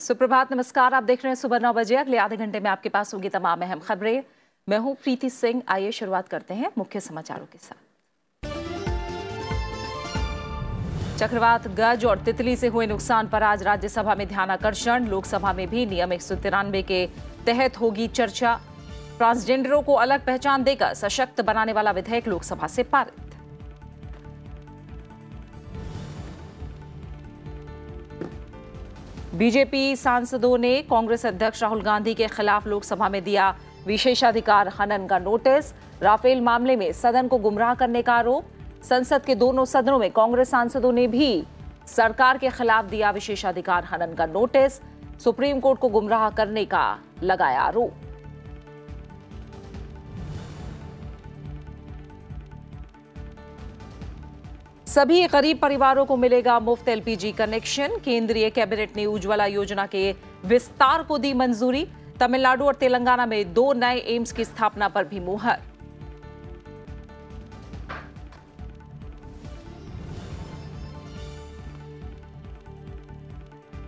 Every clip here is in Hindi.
सुप्रभात, नमस्कार। आप देख रहे हैं सुबह 9 बजे। अगले आधे घंटे में आपके पास होंगी तमाम अहम खबरें। मैं हूं प्रीति सिंह। आइए शुरुआत करते हैं मुख्य समाचारों के साथ। चक्रवात गज और तितली से हुए नुकसान पर आज राज्यसभा में ध्यानाकर्षण। लोकसभा में भी नियम 193 के तहत होगी चर्चा। ट्रांसजेंडरों को अलग पहचान देकर सशक्त बनाने वाला विधेयक लोकसभा से पारित। बीजेपी सांसदों ने कांग्रेस अध्यक्ष राहुल गांधी के खिलाफ लोकसभा में दिया विशेषाधिकार हनन का नोटिस। राफेल मामले में सदन को गुमराह करने का आरोप। संसद के दोनों सदनों में कांग्रेस सांसदों ने भी सरकार के खिलाफ दिया विशेषाधिकार हनन का नोटिस। सुप्रीम कोर्ट को गुमराह करने का लगाया आरोप। सभी गरीब परिवारों को मिलेगा मुफ्त एलपीजी कनेक्शन। केंद्रीय कैबिनेट ने उज्ज्वला योजना के विस्तार को दी मंजूरी। तमिलनाडु और तेलंगाना में 2 नए एम्स की स्थापना पर भी मुहर।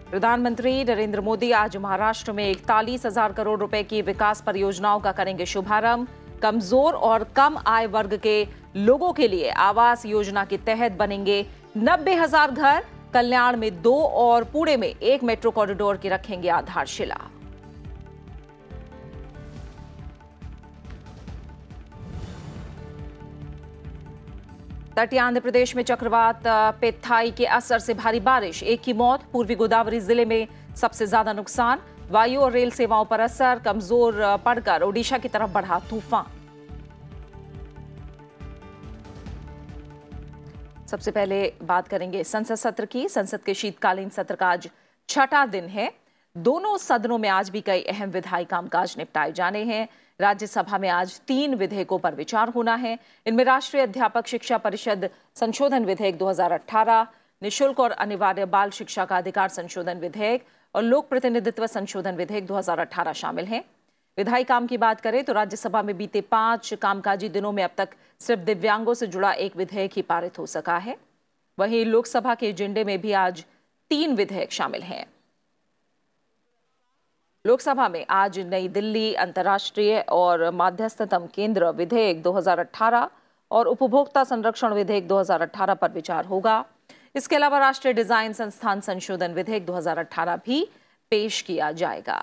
प्रधानमंत्री नरेंद्र मोदी आज महाराष्ट्र में 41,000 करोड़ रुपए की विकास परियोजनाओं का करेंगे शुभारंभ। कमजोर और कम आय वर्ग के लोगों के लिए आवास योजना के तहत बनेंगे 90,000 घर। कल्याण में 2 और पुणे में 1 मेट्रो कॉरिडोर की रखेंगे आधारशिला। तटीय आंध्र प्रदेश में चक्रवात पेत्थाई के असर से भारी बारिश, 1 की मौत। पूर्वी गोदावरी जिले में सबसे ज्यादा नुकसान। वायु और रेल सेवाओं पर असर, कमजोर पड़कर ओडिशा की तरफ बढ़ा तूफान। सबसे पहले बात करेंगे संसद सत्र की। संसद के शीतकालीन सत्र का आज 6वां दिन है। दोनों सदनों में आज भी कई अहम विधायी कामकाज निपटाए जाने हैं। राज्यसभा में आज 3 विधेयकों पर विचार होना है। इनमें राष्ट्रीय अध्यापक शिक्षा परिषद संशोधन विधेयक 2018, निःशुल्क और अनिवार्य बाल शिक्षा का अधिकार संशोधन विधेयक और लोक प्रतिनिधित्व संशोधन विधेयक 2018 शामिल हैं। विधायी काम की बात करें तो राज्यसभा में बीते 5 कामकाजी दिनों में अब तक सिर्फ दिव्यांगों से जुड़ा 1 विधेयक ही पारित हो सका है। वहीं लोकसभा के एजेंडे में भी आज 3 विधेयक शामिल हैं। लोकसभा में आज नई दिल्ली अंतर्राष्ट्रीय और मध्यस्थतम केंद्र विधेयक 2018 और उपभोक्ता संरक्षण विधेयक 2018 पर विचार होगा। इसके अलावा राष्ट्रीय डिजाइन संस्थान संशोधन विधेयक 2018 भी पेश किया जाएगा।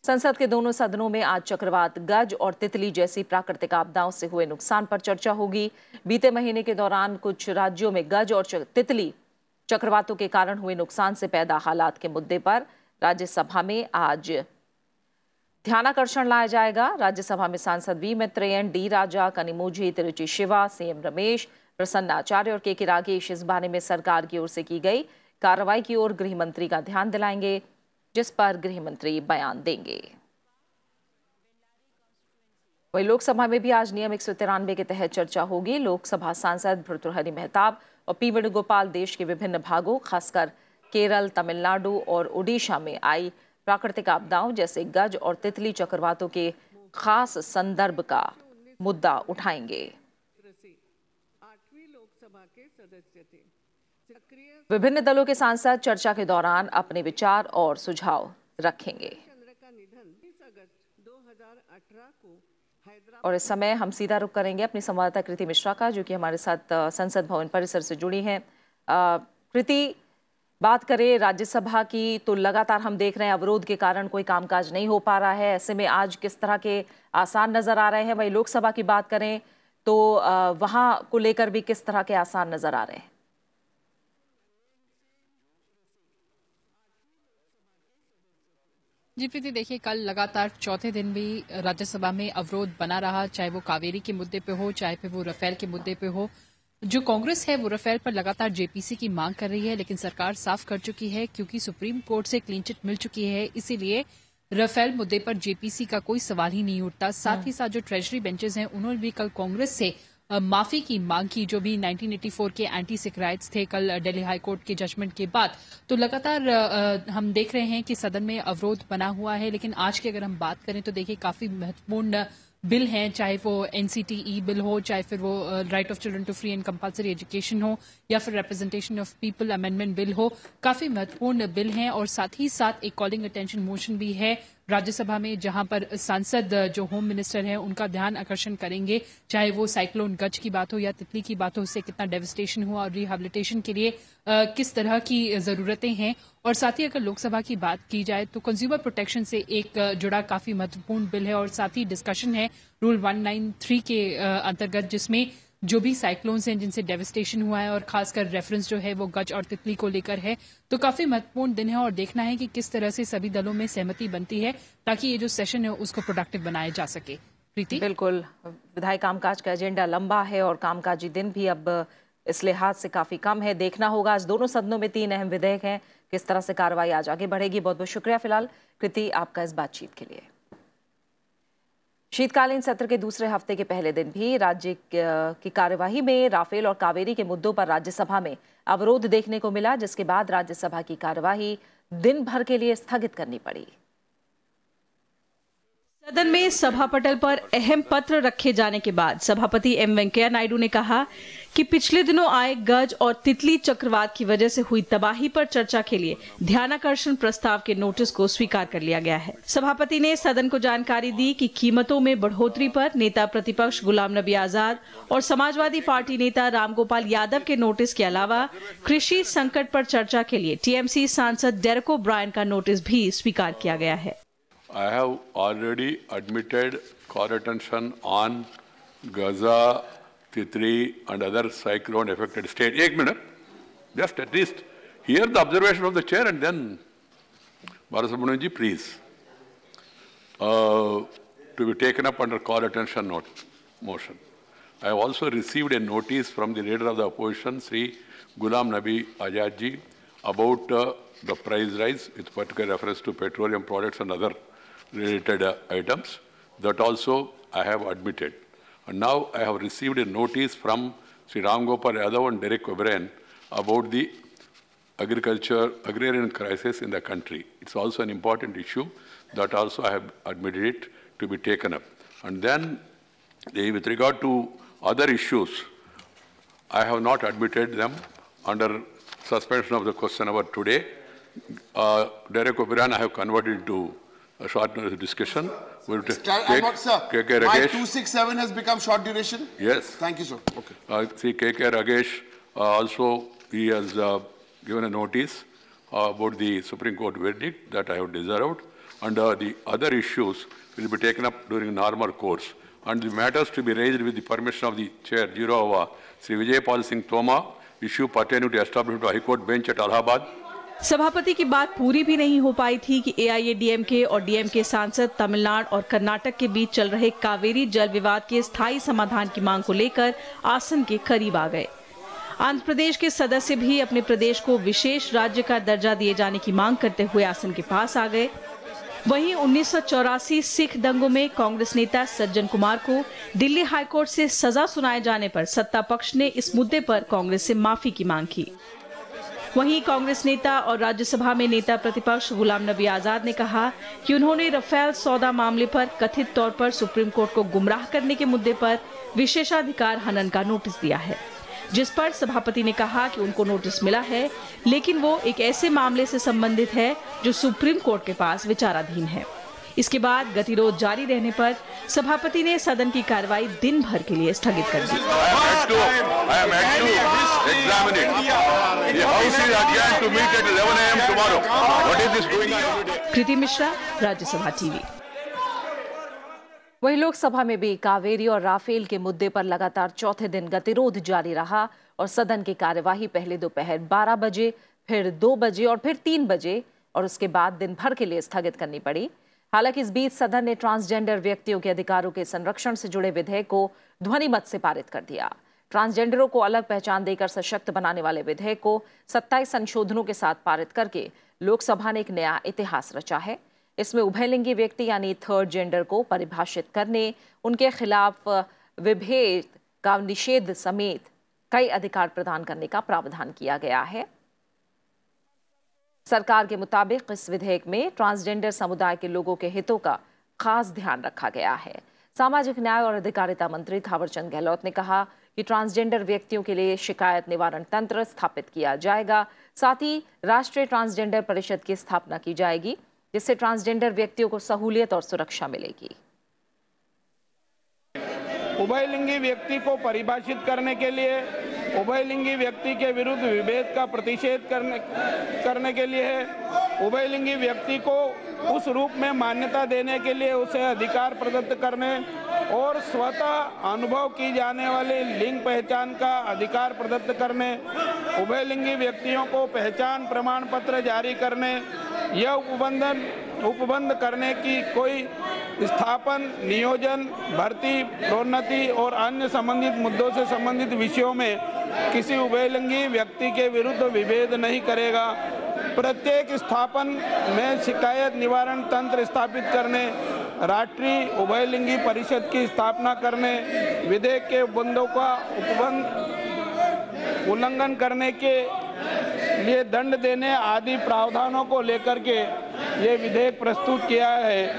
संसद के दोनों सदनों में आज चक्रवात गज और तितली जैसी प्राकृतिक आपदाओं से हुए नुकसान पर चर्चा होगी। बीते महीने के दौरान कुछ राज्यों में गज और तितली चक्रवातों के कारण हुए नुकसान से पैदा हालात के मुद्दे पर राज्यसभा में आज ध्यानाकर्षण लाया जाएगा। राज्यसभा में सांसद V Maitreyan, D Raja, Kanimozhi, Tiruchi Siva, CM Ramesh, Prasanna Acharya और के रागेश इस बारे में सरकार की ओर से की गई कार्रवाई की ओर गृह मंत्री का ध्यान दिलाएंगे, जिस पर गृह मंत्री बयान देंगे। वहीं लोकसभा में भी आज नियम 193 के तहत चर्चा होगी। लोकसभा सांसद भर्तृहरि मेहताब और पी वेणुगोपाल देश के विभिन्न भागों, खासकर केरल, तमिलनाडु और ओडिशा में आई प्राकृतिक आपदाओं जैसे गज और तितली चक्रवातों के खास संदर्भ का मुद्दा उठाएंगे। विभिन्न दलों के सांसद चर्चा के दौरान अपने विचार और सुझाव रखेंगे। और इस समय हम सीधा रुख करेंगे अपनी संवाददाता कृति मिश्रा का, जो कि हमारे साथ संसद भवन परिसर से जुड़ी हैं। कृति, बात करें राज्यसभा की तो लगातार हम देख रहे हैं अवरोध के कारण कोई कामकाज नहीं हो पा रहा है। ऐसे में आज किस तरह के आसार नजर आ रहे हैं? वहीं लोकसभा की बात करें तो वहां को लेकर भी किस तरह के आसार नजर आ रहे हैं? जी प्रीति, देखिए कल लगातार 4थे दिन भी राज्यसभा में अवरोध बना रहा, चाहे वो कावेरी के मुद्दे पे हो, चाहे फिर वो राफेल के मुद्दे पे हो। जो कांग्रेस है वो राफेल पर लगातार जेपीसी की मांग कर रही है, लेकिन सरकार साफ कर चुकी है क्योंकि सुप्रीम कोर्ट से क्लीन चिट मिल चुकी है, इसीलिए राफेल मुद्दे पर जेपीसी का कोई सवाल ही नहीं उठता। साथ ही साथ जो ट्रेजरी बेंचेस हैं उन्होंने भी कल कांग्रेस से माफी की मांग की, जो भी 1984 के एंटी सिख राइट्स थे कल दिल्ली हाईकोर्ट के जजमेंट के बाद। तो लगातार हम देख रहे हैं कि सदन में अवरोध बना हुआ है, लेकिन आज की अगर हम बात करें तो देखिए काफी महत्वपूर्ण बिल हैं, चाहे वो NCTE बिल हो, चाहे फिर वो right of children to free and compulsory education हो, या फिर representation of people amendment bill हो, काफी महत्वपूर्ण बिल हैं। और साथ ही साथ एक कॉलिंग अटेंशन मोशन भी है राज्यसभा में, जहां पर सांसद जो होम मिनिस्टर हैं उनका ध्यान आकर्षण करेंगे, चाहे वो साइक्लोन गज की बात हो या तितली की बात हो, उससे कितना डेवस्टेशन हुआ और रिहेबिलिटेशन के लिए किस तरह की जरूरतें हैं। और साथ ही अगर लोकसभा की बात की जाए तो कंज्यूमर प्रोटेक्शन से एक जुड़ा काफी महत्वपूर्ण बिल है, और साथ ही डिस्कशन है रूल 193 के अंतर्गत, जिसमें जो भी साइक्लोन्स हैं जिनसे डेवस्टेशन हुआ है और खासकर रेफरेंस जो है वो गज और तितली को लेकर है। तो काफी महत्वपूर्ण दिन है और देखना है कि किस तरह से सभी दलों में सहमति बनती है ताकि ये जो सेशन है उसको प्रोडक्टिव बनाया जा सके। प्रीति? बिल्कुल, विधायी कामकाज का एजेंडा लंबा है और कामकाजी दिन भी अब इस लिहाज से काफी कम है। देखना होगा, आज दोनों सदनों में 3 अहम विधेयक हैं, किस तरह से कार्रवाई आज आगे बढ़ेगी। बहुत बहुत शुक्रिया फिलहाल कृति आपका इस बातचीत के लिए। शीतकालीन सत्र के दूसरे हफ्ते के पहले दिन भी राज्य की कार्यवाही में राफेल और कावेरी के मुद्दों पर राज्यसभा में अवरोध देखने को मिला, जिसके बाद राज्यसभा की कार्यवाही दिन भर के लिए स्थगित करनी पड़ी। सदन में सभा पटल पर अहम पत्र रखे जाने के बाद सभापति एम वेंकैया नायडू ने कहा कि पिछले दिनों आए गज और तितली चक्रवात की वजह से हुई तबाही पर चर्चा के लिए ध्यानाकर्षण प्रस्ताव के नोटिस को स्वीकार कर लिया गया है। सभापति ने सदन को जानकारी दी कि कीमतों में बढ़ोतरी पर नेता प्रतिपक्ष गुलाम नबी आजाद और समाजवादी पार्टी नेता रामगोपाल यादव के नोटिस के अलावा कृषि संकट पर चर्चा के लिए टीएमसी सांसद डेरेक ओब्रायन का नोटिस भी स्वीकार किया गया है। I have already admitted court attention on Gaza, Titli and other cyclone affected states. Ek minute, just at least hear the observation of the chair and then Balasubramanian ji, please. To be taken up under court attention motion. I have also received a notice from the leader of the opposition, Sri Ghulam Nabi Azad ji, about the price rise with particular reference to petroleum products and other related items. That also I have admitted. And now I have received a notice from Sri Ram Gopal Yadav and Derek O'Brien about the agrarian crisis in the country. It's also an important issue that also I have admitted it to be taken up. And then with regard to other issues, I have not admitted them under suspension of the question hour today. Derek O'Brien I have converted into a short discussion. I'm not, sir. My 267 has become short duration? Yes. Thank you, sir. Okay. See, KK Ragesh also, he has given a notice about the Supreme Court verdict that I have deserved. And the other issues will be taken up during normal course. And the matters to be raised with the permission of the Chair, Jiro Sri Vijay Pal Singh Toma, issue pertaining to establishment of High Court bench at Allahabad. सभापति की बात पूरी भी नहीं हो पाई थी कि एआईएडीएमके और डीएमके सांसद तमिलनाडु और कर्नाटक के बीच चल रहे कावेरी जल विवाद के स्थायी समाधान की मांग को लेकर आसन के करीब आ गए। आंध्र प्रदेश के सदस्य भी अपने प्रदेश को विशेष राज्य का दर्जा दिए जाने की मांग करते हुए आसन के पास आ गए। वहीं 1984 सिख दंगों में कांग्रेस नेता सज्जन कुमार को दिल्ली हाईकोर्ट से सजा सुनाए जाने पर सत्ता पक्ष ने इस मुद्दे पर कांग्रेस से माफी की मांग की। वहीं कांग्रेस नेता और राज्यसभा में नेता प्रतिपक्ष गुलाम नबी आजाद ने कहा कि उन्होंने राफेल सौदा मामले पर कथित तौर पर सुप्रीम कोर्ट को गुमराह करने के मुद्दे पर विशेषाधिकार हनन का नोटिस दिया है, जिस पर सभापति ने कहा कि उनको नोटिस मिला है, लेकिन वो एक ऐसे मामले से संबंधित है जो सुप्रीम कोर्ट के पास विचाराधीन है। इसके बाद गतिरोध जारी रहने पर सभापति ने सदन की कार्रवाई दिन भर के लिए स्थगित कर दी। कृति मिश्रा, राज्यसभा टीवी। वहीं लोकसभा में भी कावेरी और राफेल के मुद्दे पर लगातार चौथे दिन गतिरोध जारी रहा और सदन की कार्यवाही पहले दोपहर 12 बजे, फिर 2 बजे और फिर 3 बजे और उसके बाद दिन भर के लिए स्थगित करनी पड़ी। हालांकि इस बीच सदन ने ट्रांसजेंडर व्यक्तियों के अधिकारों के संरक्षण से जुड़े विधेयक को ध्वनि मत से पारित कर दिया। ट्रांसजेंडरों को अलग पहचान देकर सशक्त बनाने वाले विधेयक को 27 संशोधनों के साथ पारित करके लोकसभा ने एक नया इतिहास रचा है। इसमें उभयलिंगी व्यक्ति यानी थर्ड जेंडर को परिभाषित करने, उनके खिलाफ विभेद का निषेध समेत कई अधिकार प्रदान करने का प्रावधान किया गया है। सरकार के मुताबिक इस विधेयक में ट्रांसजेंडर समुदाय के लोगों के हितों का खास ध्यान रखा गया है। सामाजिक न्याय और अधिकारिता मंत्री थावरचंद गहलोत ने कहा कि ट्रांसजेंडर व्यक्तियों के लिए शिकायत निवारण तंत्र स्थापित किया जाएगा। साथ ही राष्ट्रीय ट्रांसजेंडर परिषद की स्थापना की जाएगी, जिससे ट्रांसजेंडर व्यक्तियों को सहूलियत और सुरक्षा मिलेगी। उभयलिंगी व्यक्ति को परिभाषित करने के लिए, उभयलिंगी व्यक्ति के विरुद्ध विभेद का प्रतिषेध करने के लिए, उभयलिंगी व्यक्ति को उस रूप में मान्यता देने के लिए उसे अधिकार प्रदत्त करने और स्वतः अनुभव की जाने वाली लिंग पहचान का अधिकार प्रदत्त करने, उभयलिंगी व्यक्तियों को पहचान प्रमाण पत्र जारी करने, यह उपबंध करने की कोई स्थापन, नियोजन, भर्ती, प्रोन्नति और अन्य संबंधित मुद्दों से संबंधित विषयों में किसी उभयलिंगी व्यक्ति के विरुद्ध विभेद नहीं करेगा। प्रत्येक स्थापन में शिकायत निवारण तंत्र स्थापित करने, राष्ट्रीय उभयलिंगी परिषद की स्थापना करने, विधेयक के उपबंधों का उल्लंघन करने के लिए दंड देने आदि प्रावधानों को लेकर के ये विधेयक प्रस्तुत किया है।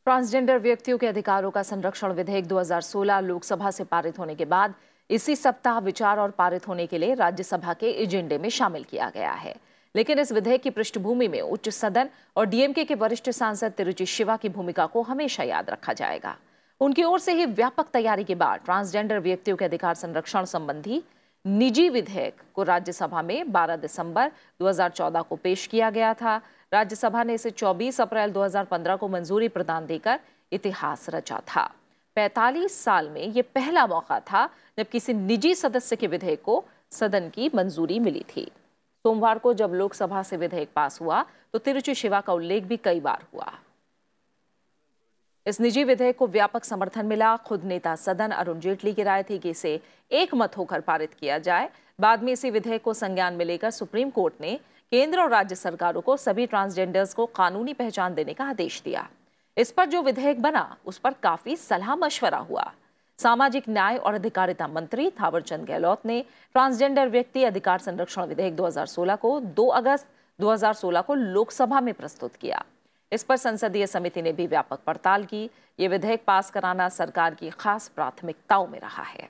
ट्रांसजेंडर व्यक्तियों के अधिकारों का संरक्षण विधेयक 2016 लोकसभा से पारित होने के बाद इसी सप्ताह विचार और पारित होने के लिए राज्यसभा के एजेंडे में शामिल किया गया है। लेकिन इस विधेयक की पृष्ठभूमि में उच्च सदन और डीएमके के वरिष्ठ सांसद तिरुचि शिवा की भूमिका को हमेशा याद रखा जाएगा। उनकी ओर से ही व्यापक तैयारी के बाद ट्रांसजेंडर व्यक्तियों के अधिकार संरक्षण संबंधी निजी विधेयक को राज्यसभा में 12 दिसंबर 2014 को पेश किया गया था। राज्यसभा ने इसे 24 अप्रैल 2015 को मंजूरी प्रदान देकर इतिहास रचा था। 45 साल में यह पहला मौका था जब किसी निजी सदस्य के विधेयक को सदन की मंजूरी मिली थी। सोमवार को जब लोकसभा से विधेयक पास हुआ तो तिरुचि शिवा का उल्लेख भी कई बार हुआ। इस निजी विधेयक को व्यापक समर्थन मिला। खुद नेता सदन अरुण जेटली की राय थी कि इसे एकमत होकर पारित किया जाए। बाद में इसी विधेयक को संज्ञान में लेकर सुप्रीम कोर्ट ने केंद्र और राज्य सरकारों को सभी ट्रांसजेंडर्स को कानूनी पहचान देने का आदेश दिया। इस पर जो विधेयक बना उस पर काफी सलाह मशवरा हुआ। सामाजिक न्याय और अधिकारिता मंत्री थावरचंद गहलोत ने ट्रांसजेंडर व्यक्ति अधिकार संरक्षण विधेयक 2016 को 2 अगस्त 2016 को लोकसभा में प्रस्तुत किया। इस पर संसदीय समिति ने भी व्यापक पड़ताल की। ये विधेयक पास कराना सरकार की खास प्राथमिकताओं में रहा है।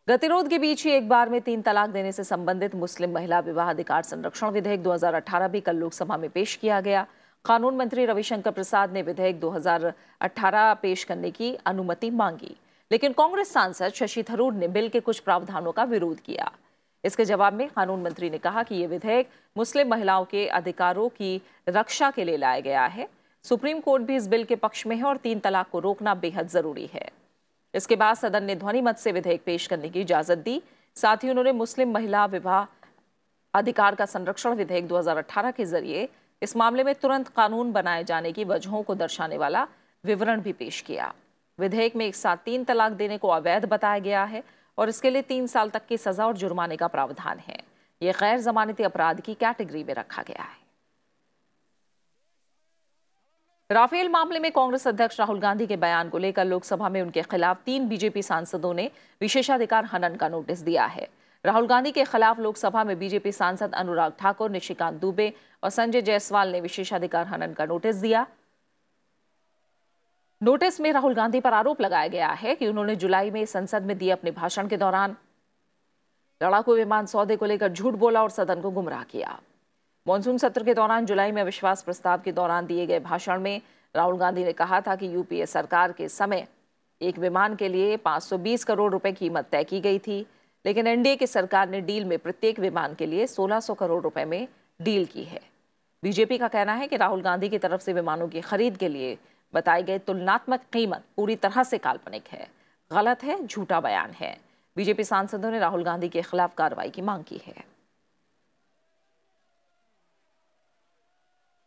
गतिरोध के बीच ही एक बार में 3 तलाक देने से संबंधित मुस्लिम महिला विवाह अधिकार संरक्षण विधेयक 2018 भी कल लोकसभा में पेश किया गया। कानून मंत्री रविशंकर प्रसाद ने विधेयक 2018 पेश करने की अनुमति मांगी, लेकिन कांग्रेस सांसद शशि थरूर ने बिल के कुछ प्रावधानों का विरोध किया। इसके जवाब में कानून मंत्री ने कहा कि यह विधेयक मुस्लिम महिलाओं के अधिकारों की रक्षा के लिए लाया गया है। सुप्रीम कोर्ट भी इस बिल के पक्ष में है और 3 तलाक को रोकना बेहद जरूरी है। इसके बाद सदन ने ध्वनि मत से विधेयक पेश करने की इजाजत दी। साथ ही उन्होंने मुस्लिम महिला विवाह अधिकार का संरक्षण विधेयक 2018 के जरिए इस मामले में तुरंत कानून बनाए जाने की वजहों को दर्शाने वाला विवरण भी पेश किया। विधेयक में एक साथ 3 तलाक देने को अवैध बताया गया है और इसके लिए 3 साल तक की सजा और जुर्माने का प्रावधान है। यह गैर जमानती अपराध की कैटेगरी में रखा गया है। राफेल मामले में कांग्रेस अध्यक्ष राहुल गांधी के बयान को लेकर लोकसभा में उनके खिलाफ 3 बीजेपी सांसदों ने विशेषाधिकार हनन का नोटिस दिया है। राहुल गांधी के खिलाफ लोकसभा में बीजेपी सांसद अनुराग ठाकुर, निशिकांत दुबे और संजय जायसवाल ने विशेषाधिकार हनन का नोटिस दिया। नोटिस में राहुल गांधी पर आरोप लगाया गया है कि उन्होंने जुलाई में संसद में दिए अपने भाषण के दौरान लड़ाकू विमान सौदे को लेकर झूठ बोला और सदन को गुमराह किया। मॉनसून सत्र के दौरान जुलाई में अविश्वास प्रस्ताव के दौरान दिए गए भाषण में राहुल गांधी ने कहा था कि यूपीए सरकार के समय एक विमान के लिए 520 करोड़ रुपए कीमत तय की गई थी, लेकिन एनडीए की सरकार ने डील में प्रत्येक विमान के लिए 1600 करोड़ रुपए में डील की है। बीजेपी का कहना है कि राहुल गांधी की तरफ से विमानों की खरीद के लिए बताई गई तुलनात्मक कीमत पूरी तरह से काल्पनिक है, गलत है, झूठा बयान है। बीजेपी सांसदों ने राहुल गांधी के खिलाफ कार्रवाई की मांग की है।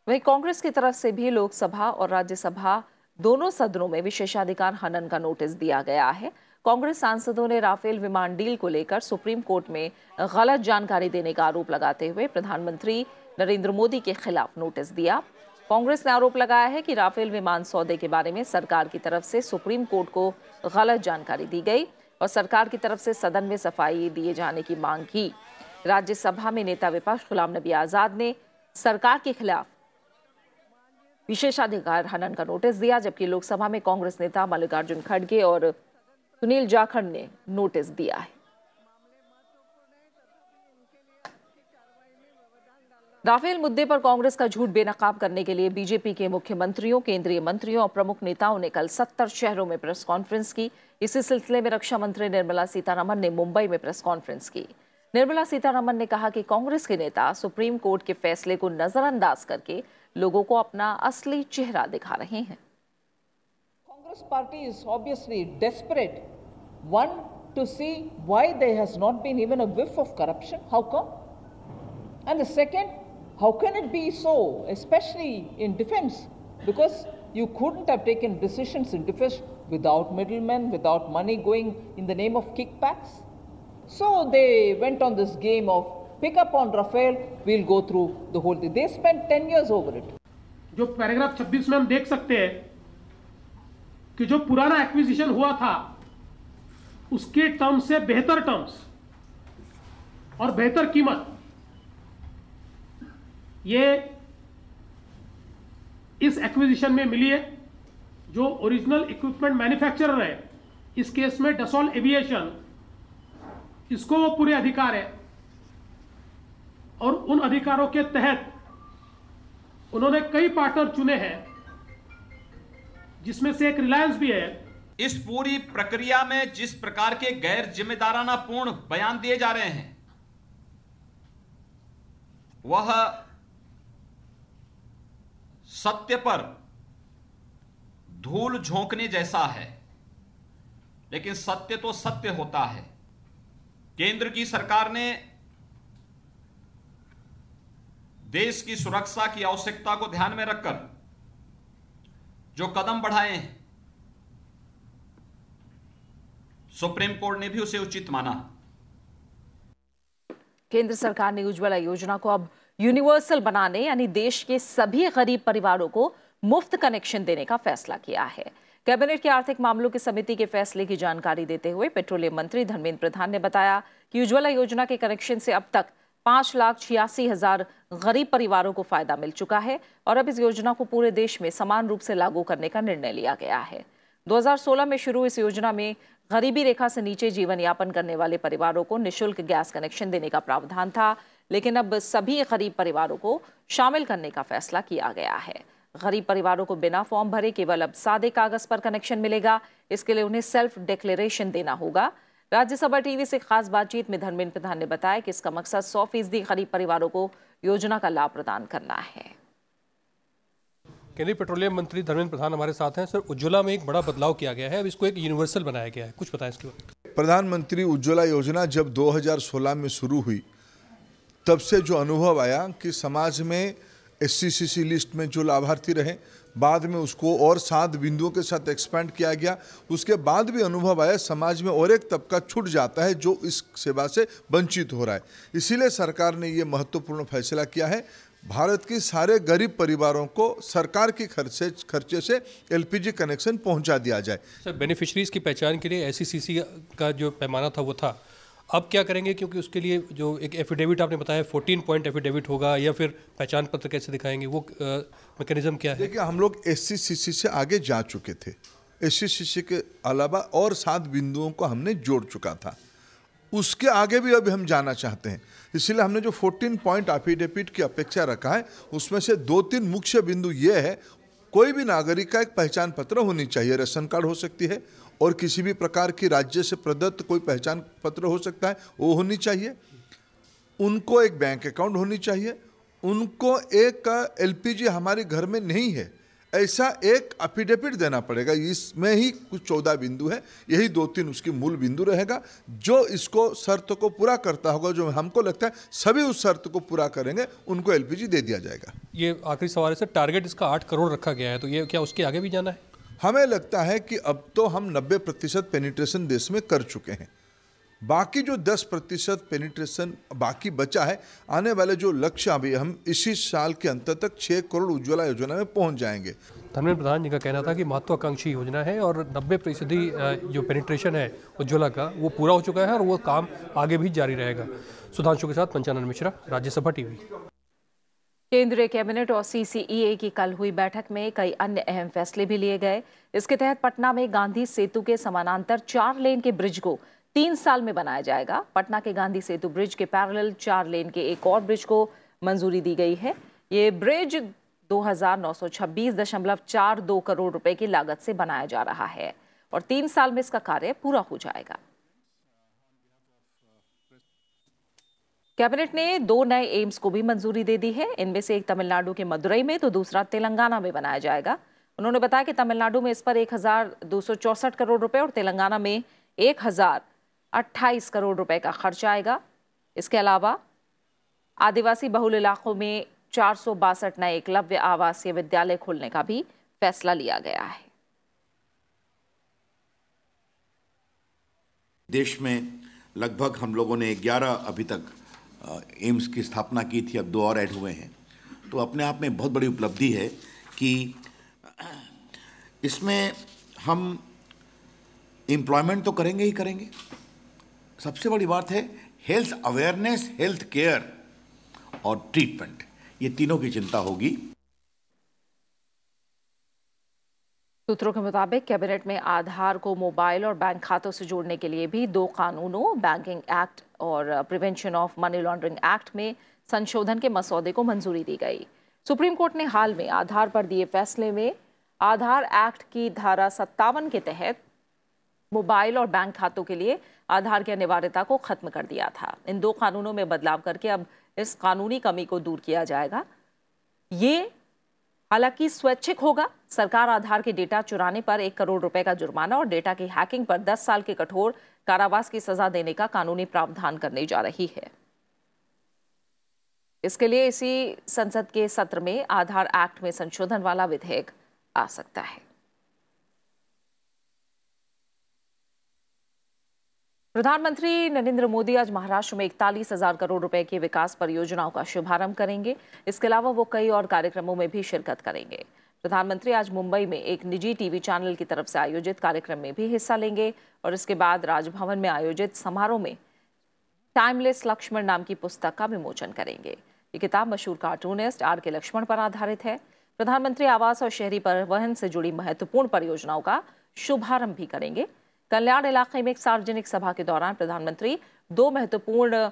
वहीं कांग्रेस की तरफ से भी लोकसभा और राज्यसभा दोनों सदनों में विशेषाधिकार हनन का नोटिस दिया गया है। कांग्रेस सांसदों ने राफेल विमान डील को लेकर सुप्रीम कोर्ट में गलत जानकारी देने का आरोप लगाते हुए प्रधानमंत्री नरेंद्र मोदी के खिलाफ नोटिस दिया। कांग्रेस ने आरोप लगाया है कि राफेल विमान सौदे के बारे में सरकार की तरफ से सुप्रीम कोर्ट को गलत जानकारी दी गई और सरकार की तरफ से सदन में सफाई दिए जाने की मांग की। राज्यसभा में नेता विपक्ष गुलाम नबी आजाद ने सरकार के खिलाफ विशेषाधिकार हनन का नोटिस दिया, जबकि लोकसभा में कांग्रेस नेता मल्लिकार्जुन खड़गे और सुनील जाखड़ ने नोटिस दिया है। राफेल मुद्दे पर कांग्रेस का झूठ बेनकाब करने के लिए बीजेपी के मुख्यमंत्रियों, केंद्रीय मंत्रियों और प्रमुख नेताओं ने कल 70 शहरों में प्रेस कॉन्फ्रेंस की। इसी सिलसिले में रक्षा मंत्री निर्मला सीतारमण ने मुंबई में प्रेस कॉन्फ्रेंस की। निर्मला सीतारमण ने कहा कि कांग्रेस के नेता सुप्रीम कोर्ट के फैसले को नजरअंदाज करके लोगों को अपना असली चेहरा दिखा रहे हैं। Congress party is obviously desperate. One, to see why there has not been even a whiff of corruption. How come? And the second, how can it be so, especially in defense? Because you couldn't have taken decisions in defense without middlemen, without money going in the name of kickbacks. So they went on this game of pick up on Rafale, we'll go through the whole thing. They spent 10 years over it. जो पैराग्राफ 26 में हम देख सकते हैं कि जो पुराना एक्विजिशन हुआ था उसके टर्म्स से बेहतर टर्म्स और बेहतर कीमत ये इस एक्विजिशन में मिली है। जो ओरिजिनल इक्विपमेंट मैन्युफैक्चरर है, इस केस में डसॉल एविएशन, इसको वो पूरे अधिकार है और उन अधिकारों के तहत उन्होंने कई पार्टनर चुने हैं, जिसमें से एक रिलायंस भी है। इस पूरी प्रक्रिया में जिस प्रकार के गैर जिम्मेदाराना पूर्ण बयान दिए जा रहे हैं, वह सत्य पर धूल झोंकने जैसा है, लेकिन सत्य तो सत्य होता है। केंद्र की सरकार ने देश की सुरक्षा की आवश्यकता को ध्यान में रखकर जो कदम बढ़ाए हैं, सुप्रीम कोर्ट ने भी उसे उचित माना। केंद्र सरकार ने उज्ज्वला योजना को अब यूनिवर्सल बनाने यानी देश के सभी गरीब परिवारों को मुफ्त कनेक्शन देने का फैसला किया है। कैबिनेट की आर्थिक मामलों की समिति के फैसले की जानकारी देते हुए पेट्रोलियम मंत्री धर्मेंद्र प्रधान ने बताया कि उज्ज्वला योजना के कनेक्शन से अब तक 5,86,000 गरीब परिवारों को फायदा मिल चुका है और अब इस योजना को पूरे देश में समान रूप से लागू करने का निर्णय लिया गया है। 2016 में शुरू इस योजना में गरीबी रेखा से नीचे जीवन यापन करने वाले परिवारों को निःशुल्क गैस कनेक्शन देने का प्रावधान था, लेकिन अब सभी गरीब परिवारों को शामिल करने का फैसला किया गया है। गरीब परिवारों को बिना फॉर्म भरे केवल अब सादे कागज पर कनेक्शन मिलेगा। इसके लिए उन्हें सेल्फ डिक्लेरेशन देना होगा। राज्यसभा टीवी से खास बातचीत में धर्मेंद्र प्रधान ने बताया कि इसका मकसद 100% गरीब परिवारों को योजना का लाभ प्रदान करना है। केंद्रीय पेट्रोलियम मंत्री धर्मेंद्र प्रधान हमारे साथ हैं। सर, उज्ज्वला में एक बड़ा बदलाव किया गया है, अब इसको एक यूनिवर्सल बनाया गया है, कुछ बताएं इसके बारे में। प्रधानमंत्री उज्ज्वला योजना जब 2016 में शुरू हुई, तब से जो अनुभव आया कि समाज में SCCC लिस्ट में जो लाभार्थी रहे, बाद में उसको और 7 बिंदुओं के साथ एक्सपेंड किया गया। उसके बाद भी अनुभव आया समाज में और एक तबका छूट जाता है जो इस सेवा से वंचित हो रहा है। इसीलिए सरकार ने ये महत्वपूर्ण फैसला किया है, भारत के सारे गरीब परिवारों को सरकार के खर्चे से LPG कनेक्शन पहुंचा दिया जाए। सर, बेनिफिशरीज की पहचान के लिए SCCC का जो पैमाना था वो था, अब क्या करेंगे? क्योंकि उसके लिए जो एक एफिडेविट आपने बताया 14 पॉइंट एफिडेविट होगा या फिर पहचान पत्र कैसे दिखाएंगे, वो मैकेनिज्म क्या है? देखिए, हम लोग SCCC से आगे जा चुके थे। SCCC के अलावा और 7 बिंदुओं को हमने जोड़ चुका था, उसके आगे भी अभी हम जाना चाहते हैं। इसलिए हमने जो 14 पॉइंट एफिडेविट की अपेक्षा रखा है, उसमें से 2-3 मुख्य बिंदु ये है, कोई भी नागरिक का एक पहचान पत्र होनी चाहिए, राशन कार्ड हो सकती है और किसी भी प्रकार की राज्य से प्रदत्त कोई पहचान पत्र हो सकता है, वो होनी चाहिए। उनको एक बैंक अकाउंट होनी चाहिए, उनको एक LPG हमारे घर में नहीं है ऐसा एक एफिडेविट देना पड़ेगा। इसमें ही कुछ 14 बिंदु है, यही 2-3 उसकी मूल बिंदु रहेगा। जो इसको शर्त को पूरा करता होगा, जो हमको लगता है सभी उस शर्त को पूरा करेंगे, उनको LPG दे दिया जाएगा। ये आखिरी सवाल है सर, टारगेट इसका 8 करोड़ रखा गया है, तो ये क्या उसके आगे भी जाना है? हमें लगता है कि अब तो हम 90% पेनिट्रेशन देश में कर चुके हैं, बाकी जो 10% पेनिट्रेशन बाकी बचा है, आने वाले जो लक्ष्य अभी हम इसी साल के अंत तक 6 करोड़ उज्ज्वला योजना में पहुंच जाएंगे। धर्मेंद्र प्रधान जी का कहना था कि महत्वाकांक्षी योजना है और 90% जो पेनिट्रेशन है उज्ज्वला का वो पूरा हो चुका है और वो काम आगे भी जारी रहेगा। सुधांशु के साथ पंचानन मिश्रा, राज्यसभा टीवी। केंद्रीय कैबिनेट और CCEA की कल हुई बैठक में कई अन्य अहम फैसले भी लिए गए। इसके तहत पटना में गांधी सेतु के समानांतर 4 लेन के ब्रिज को 3 साल में बनाया जाएगा। पटना के गांधी सेतु ब्रिज के पैरेलल 4 लेन के एक और ब्रिज को मंजूरी दी गई है। ये ब्रिज 2926.42 करोड़ रुपए की लागत से बनाया जा रहा है और 3 साल में इसका कार्य पूरा हो जाएगा। कैबिनेट ने 2 नए एम्स को भी मंजूरी दे दी है। इनमें से एक तमिलनाडु के मदुरई में तो दूसरा तेलंगाना में बनाया जाएगा। उन्होंने बताया कि तमिलनाडु में इस पर 1264 करोड़ रुपए और तेलंगाना में 1028 करोड़ रुपए का खर्च आएगा। इसके अलावा आदिवासी बहुल इलाकों में 462 नए एकलव्य आवासीय विद्यालय खोलने का भी फैसला लिया गया है। देश में लगभग हम लोगों ने 11 अभी तक एम्स की स्थापना की थी, अब 2 और ऐड हुए हैं। तो अपने आप में बहुत बड़ी उपलब्धि है कि इसमें हम एम्प्लॉयमेंट तो करेंगे ही करेंगे, सबसे बड़ी बात है हेल्थ अवेयरनेस, हेल्थ केयर और ट्रीटमेंट, ये तीनों की चिंता होगी। सूत्रों के मुताबिक कैबिनेट में आधार को मोबाइल और बैंक खातों से जोड़ने के लिए भी 2 कानूनों, बैंकिंग एक्ट और prevention of money laundering act में संशोधन के मसौदे को मंजूरी दी गई। सुप्रीम कोर्ट ने हाल में आधार पर दिए फैसले में आधार एक्ट की धारा 57 के तहत मोबाइल और बैंक खातों के लिए आधार की अनिवार्यता को खत्म कर दिया था। इन 2 कानूनों में बदलाव करके अब इस कानूनी कमी को दूर किया जाएगा। ये हालांकि स्वैच्छिक होगा। सरकार आधार के डेटा चुराने पर 1 करोड़ रुपए का जुर्माना और डेटा की हैकिंग पर 10 साल के कठोर कारावास की सजा देने का कानूनी प्रावधान करने जा रही है। इसके लिए इसी संसद के सत्र में आधार एक्ट में संशोधन वाला विधेयक आ सकता है। प्रधानमंत्री नरेंद्र मोदी आज महाराष्ट्र में 41,000 करोड़ रुपए की विकास परियोजनाओं का शुभारंभ करेंगे। इसके अलावा वो कई और कार्यक्रमों में भी शिरकत करेंगे। प्रधानमंत्री आज मुंबई में एक निजी टीवी चैनल की तरफ से आयोजित कार्यक्रम में भी हिस्सा लेंगे और इसके बाद राजभवन में आयोजित समारोह में टाइमलेस लक्ष्मण नाम की पुस्तक का विमोचन करेंगे। ये किताब मशहूर कार्टूनिस्ट R.K. लक्ष्मण पर आधारित है। प्रधानमंत्री आवास और शहरी परिवहन से जुड़ी महत्वपूर्ण परियोजनाओं का शुभारंभ भी करेंगे। कल्याण इलाके में एक सार्वजनिक सभा के दौरान प्रधानमंत्री 2 महत्वपूर्ण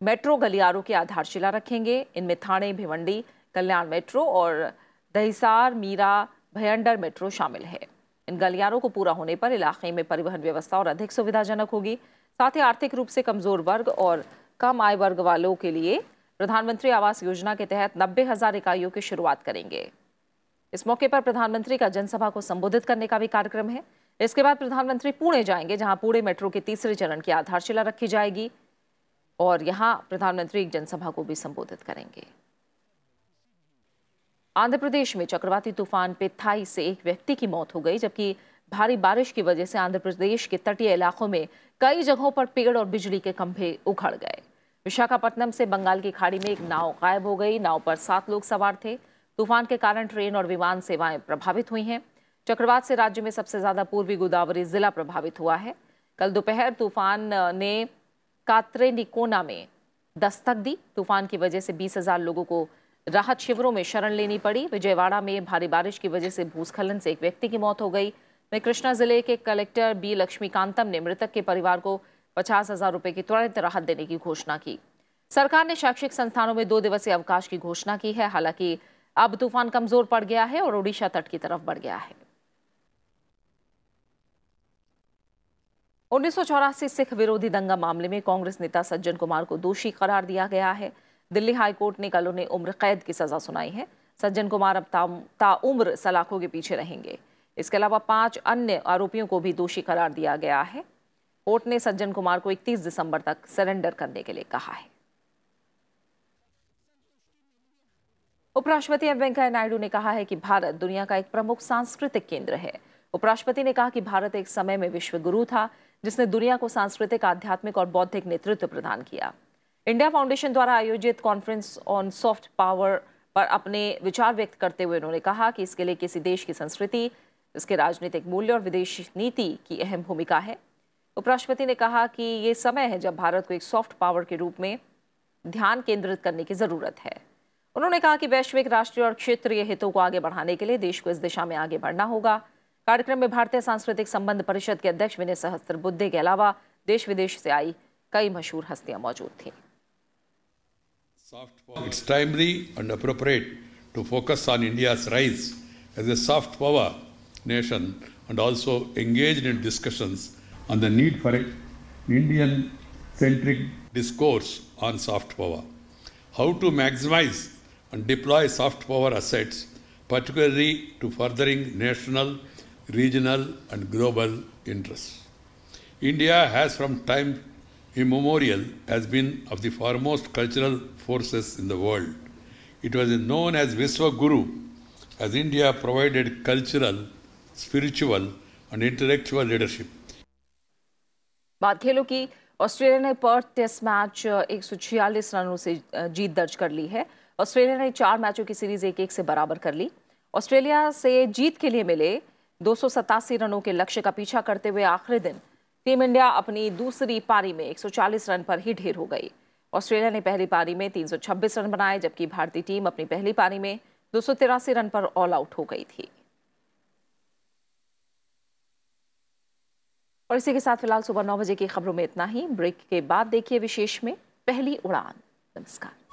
मेट्रो गलियारों की आधारशिला रखेंगे। इनमें थाने, भिवंडी, कल्याण मेट्रो और दहिसार, मीरा, भयंडर मेट्रो शामिल है। इन गलियारों को पूरा होने पर इलाके में परिवहन व्यवस्था और अधिक सुविधाजनक होगी। साथ ही आर्थिक रूप से कमजोर वर्ग और कम आय वर्ग वालों के लिए प्रधानमंत्री आवास योजना के तहत 90,000 इकाइयों की शुरुआत करेंगे। इस मौके पर प्रधानमंत्री का जनसभा को संबोधित करने का भी कार्यक्रम है। इसके बाद प्रधानमंत्री पुणे जाएंगे, जहां पुणे मेट्रो के 3रे चरण की आधारशिला रखी जाएगी और यहां प्रधानमंत्री एक जनसभा को भी संबोधित करेंगे। आंध्र प्रदेश में चक्रवाती तूफान पेथाई से एक व्यक्ति की मौत हो गई, जबकि भारी बारिश की वजह से आंध्र प्रदेश के तटीय इलाकों में कई जगहों पर पेड़ और बिजली के खंभे उखड़ गए। विशाखापट्टनम से बंगाल की खाड़ी में एक नाव गायब हो गई। नाव पर 7 लोग सवार थे। तूफान के कारण ट्रेन और विमान सेवाएं प्रभावित हुई हैं। चक्रवात से राज्य में सबसे ज्यादा पूर्वी गोदावरी जिला प्रभावित हुआ है। कल दोपहर तूफान ने कात्रेनिकोना में दस्तक दी। तूफान की वजह से 20,000 लोगों को राहत शिविरों में शरण लेनी पड़ी। विजयवाड़ा में भारी बारिश की वजह से भूस्खलन से एक व्यक्ति की मौत हो गई। में कृष्णा जिले के कलेक्टर बी लक्ष्मीकांतम ने मृतक के परिवार को 50,000 रुपए की त्वरित राहत देने की घोषणा की। सरकार ने शैक्षिक संस्थानों में 2 दिवसीय अवकाश की घोषणा की है। हालांकि अब तूफान कमजोर पड़ गया है और ओडिशा तट की तरफ बढ़ गया है। 1984 सिख विरोधी दंगा मामले में कांग्रेस नेता सज्जन कुमार को दोषी करार दिया गया है। दिल्ली हाईकोर्ट ने कल उन्हें उम्र कैद की सजा सुनाई है। सज्जन कुमार अब ताउम्र सलाखों के पीछे रहेंगे। इसके अलावा 5 अन्य आरोपियों को भी दोषी करार दिया गया है। कोर्ट ने सज्जन कुमार को 31 दिसंबर तक सरेंडर करने के लिए कहा है। उपराष्ट्रपति एम वेंकैया नायडू ने कहा है कि भारत दुनिया का एक प्रमुख सांस्कृतिक केंद्र है। उपराष्ट्रपति ने कहा कि भारत एक समय में विश्व गुरु था, जिसने दुनिया को सांस्कृतिक, आध्यात्मिक और बौद्धिक नेतृत्व प्रदान किया। इंडिया फाउंडेशन द्वारा आयोजित कॉन्फ्रेंस ऑन सॉफ्ट पावर पर अपने विचार व्यक्त करते हुए उन्होंने कहा कि इसके लिए किसी देश की संस्कृति, इसके राजनीतिक मूल्य और विदेश नीति की अहम भूमिका है। उपराष्ट्रपति ने कहा कि ये समय है जब भारत को एक सॉफ्ट पावर के रूप में ध्यान केंद्रित करने की जरूरत है। उन्होंने कहा कि वैश्विक, राष्ट्रीय और क्षेत्रीय हितों को आगे बढ़ाने के लिए देश को इस दिशा में आगे बढ़ना होगा। कार्यक्रम में भारतीय सांस्कृतिक संबंध परिषद के अध्यक्ष विनय सहस्त्रबुद्धे के अलावा देश विदेश से आई कई मशहूर हस्तियां मौजूद थीं। It's timely and appropriate to focus on India's rise as a soft power nation and also engaged in discussions on the need for an Indian-centric discourse on soft power. How to maximize and deploy soft power assets, particularly to furthering national, regional and global interests. India has from time immemorial has been of the foremost cultural forces in the world. It was known as Vishwa Guru, as India provided cultural, spiritual and intellectual leadership. बात खेलों की। ऑस्ट्रेलिया ने पर्थ टेस्ट मैच 146 रनों से जीत दर्ज कर ली है। ऑस्ट्रेलिया ने 4 मैचों की सीरीज 1-1 से बराबर कर ली। ऑस्ट्रेलिया से जीत के लिए मिले 287 रनों के लक्ष्य का पीछा करते हुए आखिरी दिन टीम इंडिया अपनी दूसरी पारी में 140 रन पर ही ढेर हो गई। ऑस्ट्रेलिया ने पहली पारी में 326 रन बनाए, जबकि भारतीय टीम अपनी पहली पारी में 283 रन पर ऑल आउट हो गई थी। और इसी के साथ फिलहाल सुबह 9 बजे की खबरों में इतना ही। ब्रेक के बाद देखिए विशेष में पहली उड़ान। नमस्कार।